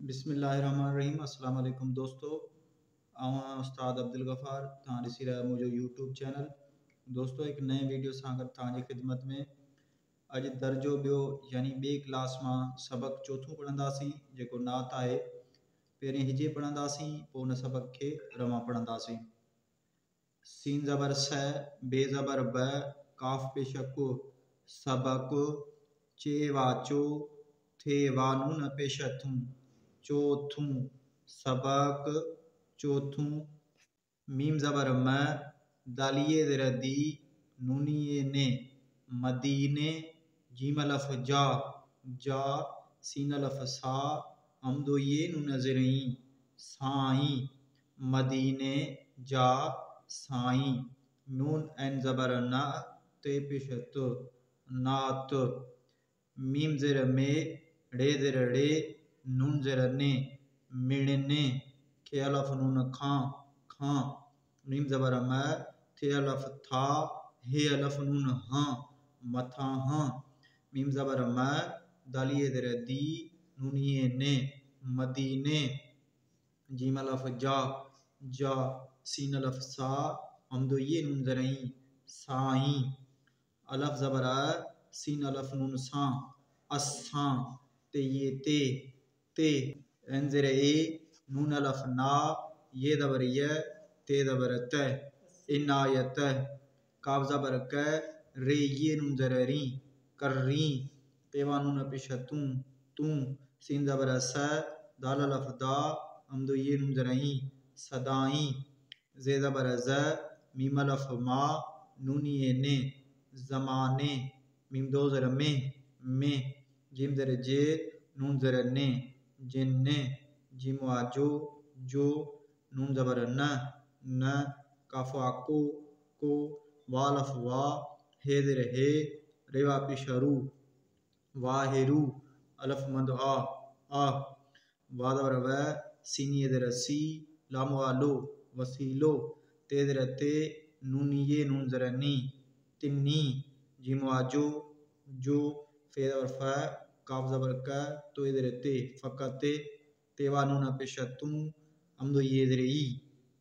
बिस्मिल्लाहिर्रहमानिर्रहीम। अस्सलाम वालेकुम दोस्तों, आवां उस्ताद अब्दुल गफ़ार तां ॾिसी रहिया मुंहिंजो यूट्यूब चैनल। दोस्तों, एक नए वीडियो सां गॾु तव्हांजी ख़िदमत में अॼु दर्जो ॿियो यानी ॿिए क्लास मां सबक़ु चोथों पढ़ंदासीं, जेको नात आहे। पहिरें हिजे पढ़ंदासीं, पोइ हुन सबक़ खे रवां पढ़ंदासीं। सीन ज़बर स, बे ज़बर ब, काफ़ पेश कु, सबक़, चे वाचो, थे वानून पेश थूं, चौथूं, सबक, चौथूं। मीम ज़बर म, दालिये ज़र दी, नूनिये ने, मदीने। जीम अलफ जा, जा। सीन अलफ सा, हमदो ये नून ज़रई, साई। मदीने, जा, साई। नून एन ज़बर न, ते पेश त, नात। मीम ज़र में, रे ज़र रे, नून ज़र ने, मिड़ने। खे अलफ नून खां, खां। मीम ज़बर म, थे अलफ था, हे अलफ नून हाँ, मथा हाँ। मीम ज़बर म, दालिये ज़र दी, नूनिये ने, मदीने। जीम अलफ जा, जा। सीन अलफ सा, हमदो ये नून ज़रई, साई। अलफ ज़बर अ, सीन अलफ नून सां, अस्सां। ते ये ते, ते। एन ज़र ए, नून अलफ ना, ये ज़बर य, ते ज़बर त, इनायत। काफ ज़बर क, रे ये नून ज़र री, कर्री। तेवा नून पेश तूं, तूं। सीन ज़बर स, दाल अलफ दा, हमदो ये नून ज़रई, सदाई। ज़े ज़बर ज़, मीम अलफ मा, नूनिये ने, ज़माने। मीम दो ज़र में, में। जीम ज़र जे, नून ज़र ने, जिन्ने। जीम वाजो, जो। नून ज़बर न, न। काफ को, को। वालफ वा, हे ज़र हे, रेवा पेशरू, वाहिरू। अलफ मंद आ, आ। वा ज़बर व, सीनिये ज़र सी, लाम वालो, वसीलो। ते ज़र ते, नूनिये नून ज़र नी, तिन्नी। जीम वाजो, जो। फे ज़बर फ, काफ ज़बर क, तो ज़र ते, फ़कते। तेवा नून पेश तूं, हमदो ये ज़र ई,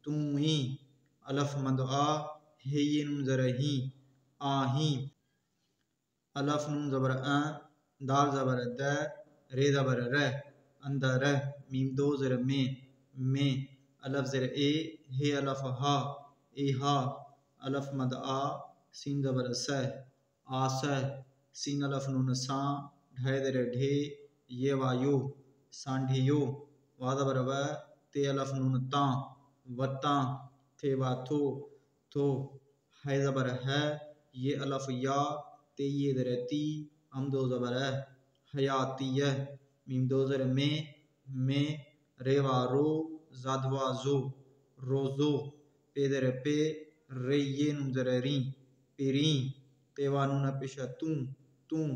तूं ई। अलफ मंद आ, हे ये नून ज़र ही, आही। अलफ नून ज़बर अ, दाल ज़बर द, रे ज़बर र, अंदर। मीम दो ज़र में, में। अलफ ज़र ए, हे अलफ हा, ए हा। अलफ मद आ, सीन ज़बर स, आस। सीन अलफ नून सा, ढे ज़र ढे, ये वायो, सांढियो। वा ज़बर व, ते अलफ नून ता, वता। थे वाथो, थो। है ज़बर है, ये अलफ या, ते ये ज़र ती, हमदो ज़बर है, हयातिय। मीम दो ज़र में, रे वारो, ज़ादवा ज़ो, रोज़ो। पे ज़र पे, रे ये नून ज़र री, पिरी। तेवा नून पेश तूं, तूं।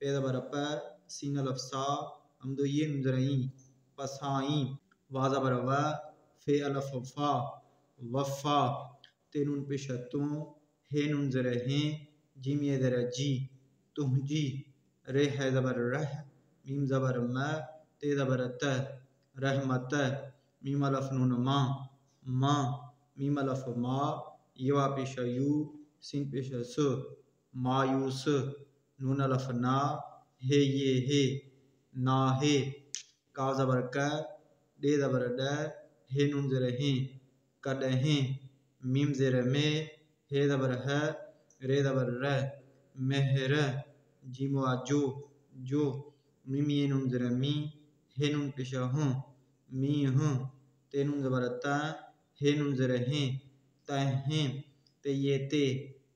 पे ज़बर प, सीन अलफ सा, हमदो ये नून ज़रई, पसाई। वा ज़बर व, फे अलफ फा, वफ़ा। ते नून पेश तुं, हे नून ज़र हैं, जीम ये ज़र जी, तुहजी। रे है ज़बर रह, मीम ज़बर म, ते ज़बर त, रहमत। मीम अलफ नून मा, मा। मीम अलफ मा, यवा पेश यू, सीन पेश सु, मायूस। नून अलफ ना, हे ये हे, ना हे। काफ ज़बर क, डे ज़बर ड, हे नून ज़र हैं, कॾहिं। मीम ज़र में, हे ज़बर है, रे ज़बर र, मेहर। जीम वाजो, जो। मीम ये नून ज़र मी, हे नून पेश हूँ, मी हूँ। ते नून ज़बर त, हे नून ज़र हैं, तहें। ते ये ते,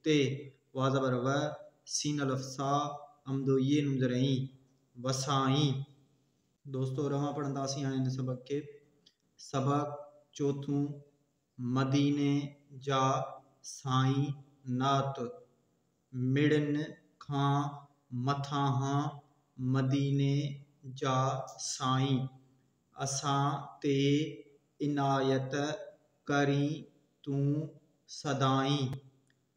ते। वा ज़बर व, सीन अलफ सा, हमदो ये नून ज़रई, वसाई। दोस्तों, रवां पढ़ंदासीं हाणे हिन सबक़ खे। सबक़ चौथों, मदीने जा, साईं, नात। मिड़न खां, मथा हां, मदीने जा, साईं। असां ते, इनायत करी, तूं, सदाई।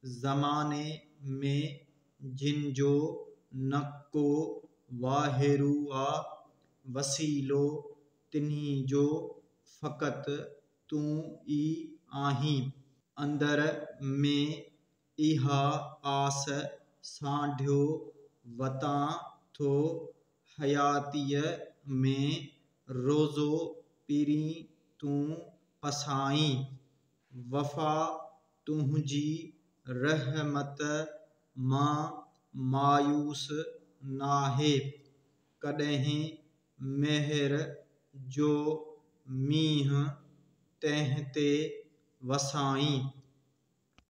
ज़माने में, जिन जो, नक्को, वाहिरू आ, वसीलो, तिन्ही जो फ़क़ति तूं ई आहीं। अंदर में इहा आस सांढियो वतां थो हयातीअ में रोज़ो पीरी तूं पसाईं। वफ़ा तुंहिंजी रहमत मां मायूस नाहे। कॾहिं मेहर जो मींहुं तंहिं ते वसाईं।